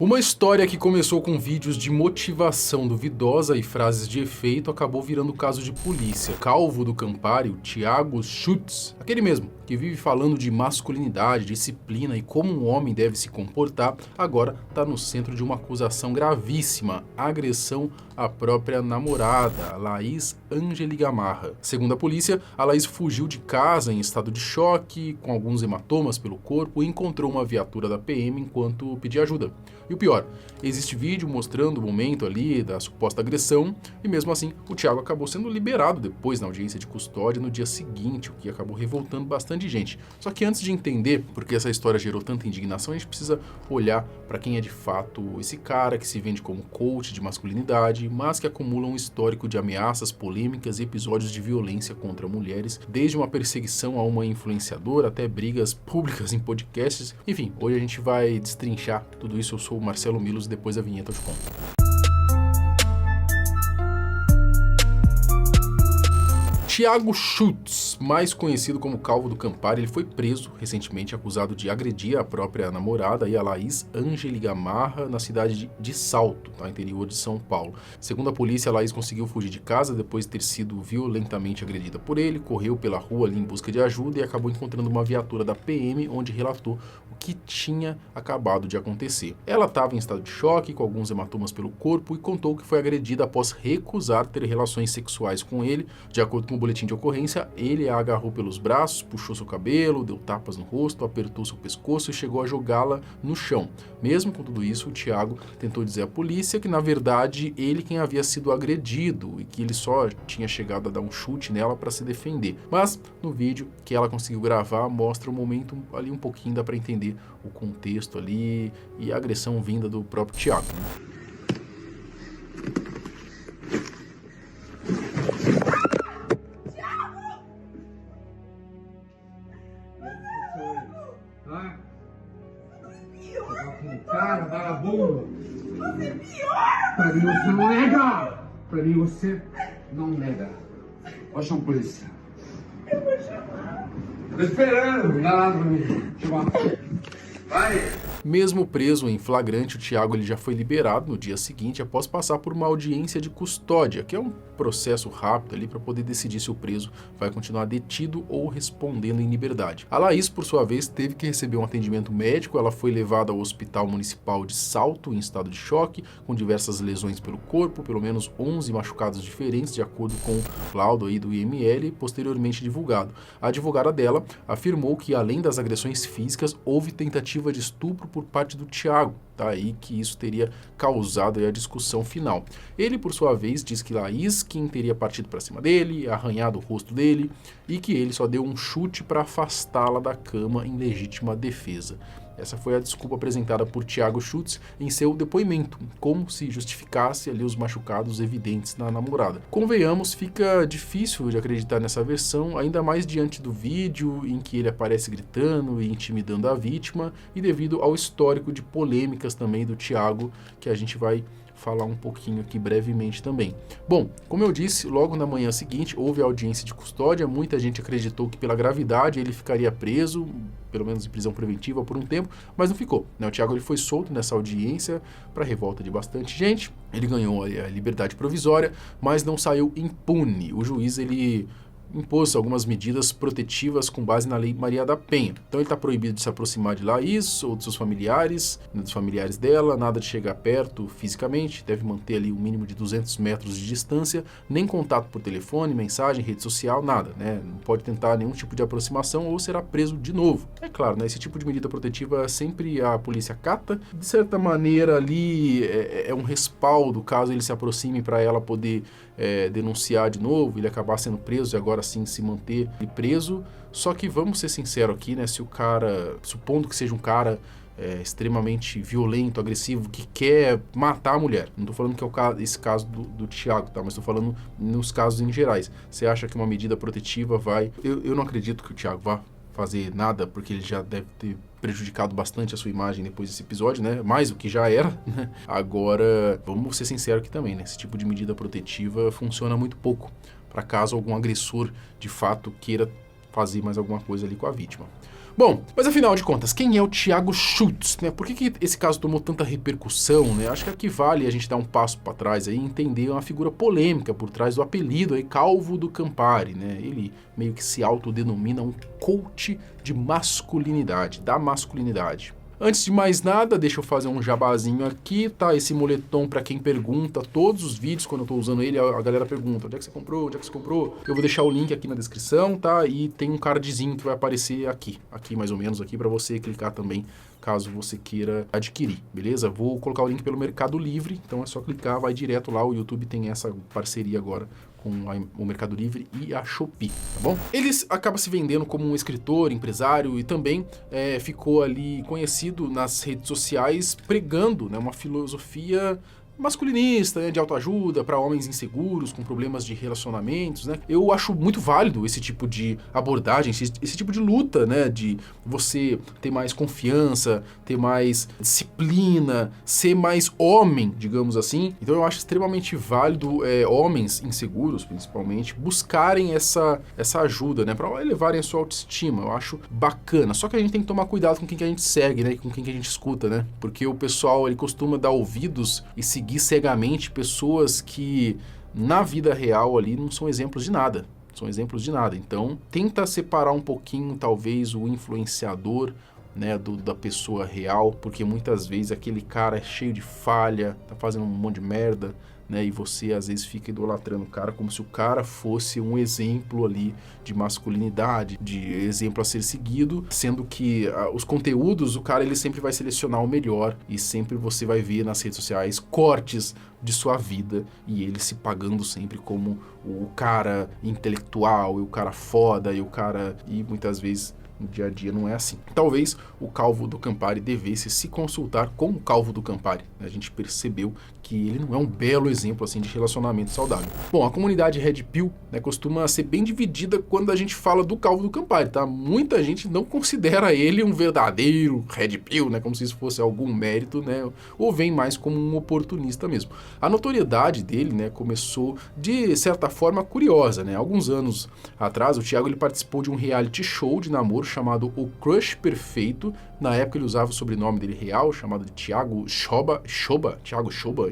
Uma história que começou com vídeos de motivação duvidosa e frases de efeito acabou virando caso de polícia. Calvo do Campari, o Thiago Schultz, aquele mesmo que vive falando de masculinidade, disciplina e como um homem deve se comportar, agora está no centro de uma acusação gravíssima: agressão à própria namorada, Laís Angeli Gamarra. Segundo a polícia, a Laís fugiu de casa em estado de choque, com alguns hematomas pelo corpo, e encontrou uma viatura da PM enquanto pedia ajuda. E o pior, existe vídeo mostrando o momento ali da suposta agressão e mesmo assim o Thiago acabou sendo liberado depois na audiência de custódia no dia seguinte, o que acabou revoltando bastante gente. Só que antes de entender por que essa história gerou tanta indignação, a gente precisa olhar para quem é de fato esse cara que se vende como coach de masculinidade, mas que acumula um histórico de ameaças, polêmicas e episódios de violência contra mulheres, desde uma perseguição a uma influenciadora até brigas públicas em podcasts. Enfim, hoje a gente vai destrinchar tudo isso. Eu sou o Marcelo Milos e depois da vinheta eu te conto. Thiago Schultz, mais conhecido como Calvo do Campari, ele foi preso recentemente acusado de agredir a própria namorada, a Laís Angeli Gamarra, na cidade de Salto, interior de São Paulo. Segundo a polícia, a Laís conseguiu fugir de casa depois de ter sido violentamente agredida por ele, correu pela rua ali em busca de ajuda e acabou encontrando uma viatura da PM, onde relatou o que tinha acabado de acontecer. Ela estava em estado de choque, com alguns hematomas pelo corpo, e contou que foi agredida após recusar ter relações sexuais com ele. De acordo com o boletim de ocorrência, ele a agarrou pelos braços, puxou seu cabelo, deu tapas no rosto, apertou seu pescoço e chegou a jogá-la no chão. Mesmo com tudo isso, o Thiago tentou dizer à polícia que, na verdade, ele quem havia sido agredido e que ele só tinha chegado a dar um chute nela para se defender. Mas, no vídeo que ela conseguiu gravar, mostra o momento ali um pouquinho, dá para entender o contexto ali e a agressão vinda do próprio Thiago. Cara, vagabundo! Você é pior! Pra mim você não nega! Pra mim você não nega. Pode chamar a polícia. Eu vou chamar. Tô esperando, não dá nada pra mim. Chamar. Vai! Mesmo preso em flagrante, o Thiago ele já foi liberado no dia seguinte após passar por uma audiência de custódia, que é um processo rápido ali para poder decidir se o preso vai continuar detido ou respondendo em liberdade. A Laís, por sua vez, teve que receber um atendimento médico. Ela foi levada ao Hospital Municipal de Salto em estado de choque, com diversas lesões pelo corpo, pelo menos 11 machucados diferentes, de acordo com o laudo aí do IML, posteriormente divulgado. A advogada dela afirmou que, além das agressões físicas, houve tentativa de estupro por parte do Thiago, aí que isso teria causado a discussão final. Ele, por sua vez, diz que Laís quem teria partido para cima dele, arranhado o rosto dele, e que ele só deu um chute para afastá-la da cama em legítima defesa. Essa foi a desculpa apresentada por Thiago Schultz em seu depoimento, como se justificasse ali os machucados evidentes na namorada. Convenhamos, fica difícil de acreditar nessa versão, ainda mais diante do vídeo em que ele aparece gritando e intimidando a vítima, e devido ao histórico de polêmicas também do Thiago, que a gente vai falar um pouquinho aqui brevemente também. Bom, como eu disse, logo na manhã seguinte houve a audiência de custódia. Muita gente acreditou que pela gravidade ele ficaria preso, pelo menos em prisão preventiva por um tempo, mas não ficou, O Thiago ele foi solto nessa audiência para revolta de bastante gente. Ele ganhou a liberdade provisória, mas não saiu impune. O juiz ele impôs algumas medidas protetivas com base na Lei Maria da Penha. Então ele está proibido de se aproximar de Laís ou dos seus familiares, dos familiares dela, nada de chegar perto fisicamente, deve manter ali um mínimo de 200 metros de distância, nem contato por telefone, mensagem, rede social, nada, Não pode tentar nenhum tipo de aproximação ou será preso de novo. É claro, esse tipo de medida protetiva sempre a polícia acata. De certa maneira ali é um respaldo caso ele se aproxime para ela poder denunciar de novo, ele acabar sendo preso e agora sim se manter preso. Só que vamos ser sinceros aqui, se o cara, supondo que seja um cara extremamente violento, agressivo, que quer matar a mulher, não estou falando que é esse caso do Thiago, mas estou falando nos casos em gerais. Você acha que uma medida protetiva vai... Eu não acredito que o Thiago vá fazer nada, porque ele já deve ter prejudicado bastante a sua imagem depois desse episódio, mais do que já era, Agora, vamos ser sinceros aqui também, Esse tipo de medida protetiva funciona muito pouco, para caso algum agressor, de fato, queira fazer mais alguma coisa ali com a vítima. Bom, mas afinal de contas, quem é o Thiago Schultz, né? Por que esse caso tomou tanta repercussão, né? Acho que aqui vale a gente dar um passo para trás aí e entender uma figura polêmica por trás do apelido aí, Calvo do Campari, né? Ele meio que se autodenomina um coach de masculinidade, da masculinidade. Antes de mais nada, deixa eu fazer um jabazinho aqui, tá? Esse moletom, pra quem pergunta, todos os vídeos, quando eu tô usando ele, a galera pergunta, onde é que você comprou? Onde é que você comprou? Eu vou deixar o link aqui na descrição, tá? E tem um cardzinho que vai aparecer aqui mais ou menos aqui, pra você clicar também, caso você queira adquirir, beleza? Vou colocar o link pelo Mercado Livre, então é só clicar, vai direto lá, o YouTube tem essa parceria agora com o Mercado Livre e a Shopee, tá bom? Ele acaba se vendendo como um escritor, empresário e também ficou ali conhecido nas redes sociais pregando, né, uma filosofia masculinista, né, de autoajuda para homens inseguros, com problemas de relacionamentos, né? Eu acho muito válido esse tipo de abordagem, esse tipo de luta, né, de você ter mais confiança, ter mais disciplina, ser mais homem, digamos assim. Então eu acho extremamente válido homens inseguros, principalmente, buscarem essa ajuda, né, para elevarem a sua autoestima. Eu acho bacana. Só que a gente tem que tomar cuidado com quem que a gente segue, né, com quem que a gente escuta, né? Porque o pessoal, ele costuma dar ouvidos e seguir cegamente pessoas que na vida real ali não são exemplos de nada. São exemplos de nada. Então, tenta separar um pouquinho, talvez, o influenciador, né, da pessoa real, porque muitas vezes aquele cara é cheio de falha, tá fazendo um monte de merda, né, e você às vezes fica idolatrando o cara como se o cara fosse um exemplo ali de masculinidade, de exemplo a ser seguido, sendo que os conteúdos, o cara ele sempre vai selecionar o melhor e sempre você vai ver nas redes sociais cortes de sua vida e ele se pagando sempre como o cara intelectual, e o cara foda, e muitas vezes no dia a dia não é assim. Talvez o Calvo do Campari devesse se consultar com o Calvo do Campari. A gente percebeu que ele não é um belo exemplo assim de relacionamento saudável. Bom, a comunidade Red Pill, né, costuma ser bem dividida quando a gente fala do Calvo do Campari, tá? Muita gente não considera ele um verdadeiro Red Pill, né, como se isso fosse algum mérito, né, ou vem mais como um oportunista mesmo. A notoriedade dele, né, começou de certa forma curiosa, né? Alguns anos atrás, o Thiago ele participou de um reality show de namoro chamado O Crush Perfeito. Na época ele usava o sobrenome dele real, chamado de Thiago Choba,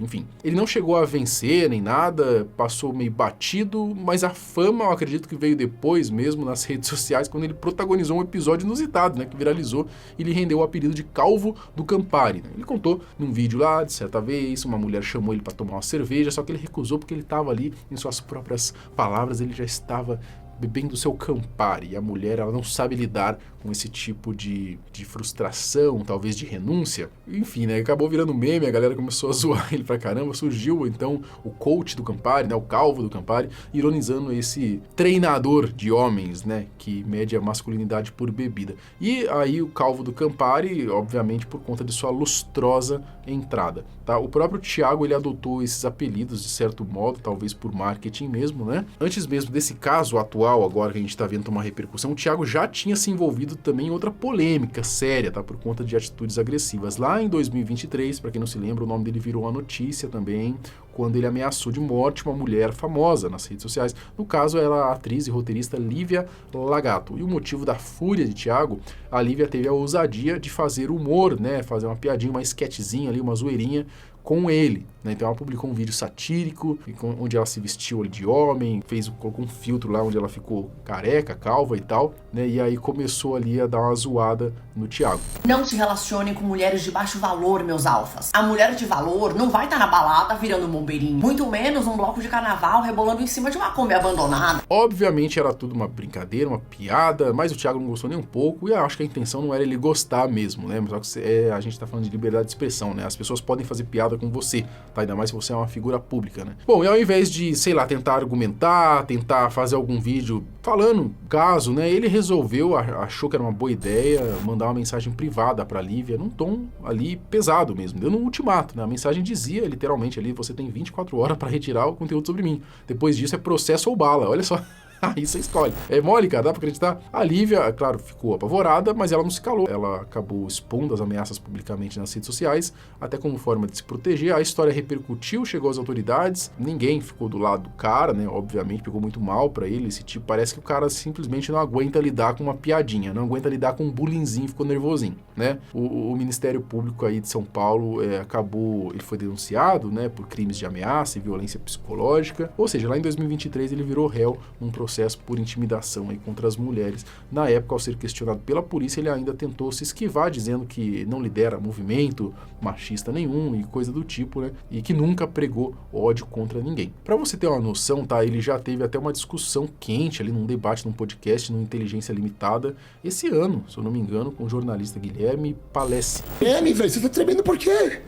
enfim. Ele não chegou a vencer nem nada, passou meio batido, mas a fama, eu acredito que veio depois mesmo nas redes sociais, quando ele protagonizou um episódio inusitado, né, que viralizou e lhe rendeu o apelido de Calvo do Campari, né? Ele contou num vídeo lá, de certa vez, uma mulher chamou ele para tomar uma cerveja, só que ele recusou porque ele estava ali, em suas próprias palavras, ele já estava bebendo seu Campari, e a mulher ela não sabe lidar com esse tipo de frustração, talvez de renúncia. Enfim, né, acabou virando meme, a galera começou a zoar ele pra caramba, surgiu então o coach do Campari, né, o Calvo do Campari, ironizando esse treinador de homens, né, que mede a masculinidade por bebida. E aí o Calvo do Campari, obviamente por conta de sua lustrosa entrada, tá? O próprio Thiago, ele adotou esses apelidos de certo modo, talvez por marketing mesmo, né? Antes mesmo desse caso atual, agora que a gente está vendo tomar repercussão, o Thiago já tinha se envolvido também em outra polêmica séria, tá? Por conta de atitudes agressivas. Lá em 2023, para quem não se lembra, o nome dele virou uma notícia também, quando ele ameaçou de morte uma mulher famosa nas redes sociais. No caso, era a atriz e roteirista Lívia Lagato. E o motivo da fúria de Thiago, a Lívia teve a ousadia de fazer humor, né? Fazer uma piadinha, uma esquetezinha ali, uma zoeirinha com ele, né? Então ela publicou um vídeo satírico, onde ela se vestiu de homem, colocou um filtro lá onde ela ficou careca, calva e tal, né? E aí começou ali a dar uma zoada no Thiago. Não se relacionem com mulheres de baixo valor, meus alfas. A mulher de valor não vai estar na balada virando bombeirinho, muito menos num bloco de carnaval rebolando em cima de uma Kombi abandonada. Obviamente era tudo uma brincadeira, uma piada, mas o Thiago não gostou nem um pouco, e eu acho que a intenção não era ele gostar mesmo, né? Mas só que a gente tá falando de liberdade de expressão, né? As pessoas podem fazer piada com você, tá? Ainda mais se você é uma figura pública, né? Bom, e ao invés de, sei lá, tentar argumentar, tentar fazer algum vídeo falando caso, né? Ele resolveu, achou que era uma boa ideia, mandar uma mensagem privada pra Lívia, num tom ali pesado mesmo, dando um ultimato, né? A mensagem dizia, literalmente ali, você tem 24 horas pra retirar o conteúdo sobre mim. Depois disso é processo ou bala, olha só. Aí você escolhe. É mole, cara, dá pra acreditar? A Lívia, claro, ficou apavorada, mas ela não se calou. Ela acabou expondo as ameaças publicamente nas redes sociais, até como forma de se proteger. A história repercutiu, chegou às autoridades. Ninguém ficou do lado do cara, né? Obviamente, pegou muito mal pra ele. Esse tipo, parece que o cara simplesmente não aguenta lidar com uma piadinha, não aguenta lidar com um bullyingzinho, ficou nervosinho, né? O Ministério Público aí de São Paulo ele foi denunciado, né, por crimes de ameaça e violência psicológica. Ou seja, lá em 2023 ele virou réu num processo por intimidação aí contra as mulheres. Na época, ao ser questionado pela polícia, ele ainda tentou se esquivar, dizendo que não lidera movimento machista nenhum e coisa do tipo, né? E que nunca pregou ódio contra ninguém. Pra você ter uma noção, tá? Ele já teve até uma discussão quente ali num debate, num podcast, no Inteligência Limitada, esse ano, se eu não me engano, com o jornalista Guilherme Palessi. Velho, você tá tremendo por quê?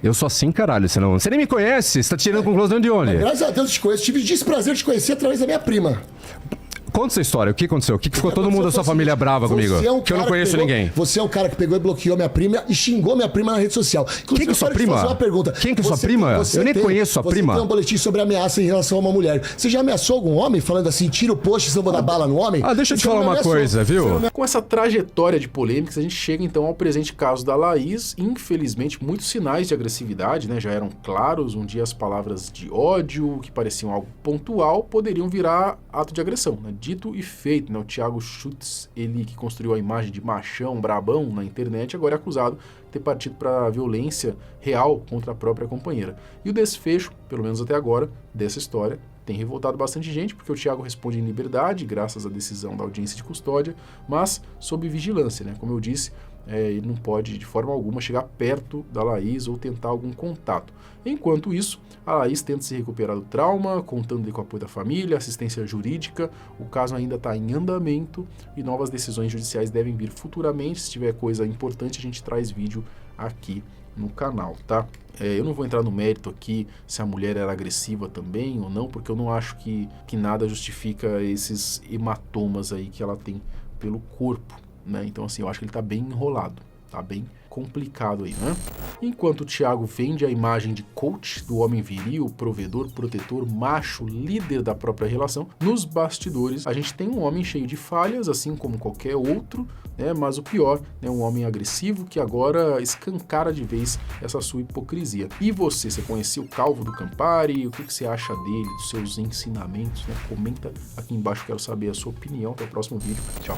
Eu sou assim, caralho, você nem me conhece, você tá tirando conclusão de onde? Graças a Deus eu te conheço, tive o desprazer de te conhecer através da minha prima. Conta essa história, o que aconteceu? O que ficou todo mundo da sua família brava comigo? Que eu não conheço ninguém. Você é o cara que pegou e bloqueou minha prima e xingou minha prima na rede social. Quem que é sua prima? Uma pergunta. Quem que é sua prima? Eu nem conheço sua prima. Você tem um boletim sobre ameaça em relação a uma mulher. Você já ameaçou algum homem falando assim, tira o post, senão vou dar bala no homem? Deixa eu te falar uma coisa, viu? Com essa trajetória de polêmicas, a gente chega então ao presente caso da Laís. Infelizmente, muitos sinais de agressividade, né, já eram claros. Um dia as palavras de ódio, que pareciam algo pontual, poderiam virar ato de agressão, né? Dito e feito, né? O Thiago Schultz, ele que construiu a imagem de machão, brabão na internet, agora é acusado de ter partido para violência real contra a própria companheira. E o desfecho, pelo menos até agora, dessa história tem revoltado bastante gente, porque o Thiago responde em liberdade, graças à decisão da audiência de custódia, mas sob vigilância, né? Como eu disse, ele não pode de forma alguma chegar perto da Laís ou tentar algum contato. Enquanto isso, a Laís tenta se recuperar do trauma, contando com o apoio da família, assistência jurídica. O caso ainda está em andamento e novas decisões judiciais devem vir futuramente. Se tiver coisa importante, a gente traz vídeo aqui no canal, tá? Eu não vou entrar no mérito aqui se a mulher era agressiva também ou não, porque eu não acho que nada justifica esses hematomas aí que ela tem pelo corpo, né? Então, assim, eu acho que ele tá bem enrolado, tá bem complicado aí, né? Enquanto o Thiago vende a imagem de coach do homem viril, provedor, protetor, macho, líder da própria relação, nos bastidores a gente tem um homem cheio de falhas, assim como qualquer outro, né? Mas o pior, né? Um homem agressivo que agora escancara de vez essa sua hipocrisia. E você conhecia o Calvo do Campari? O que você acha dele, dos seus ensinamentos, né? Comenta aqui embaixo, quero saber a sua opinião. Até o próximo vídeo. Tchau.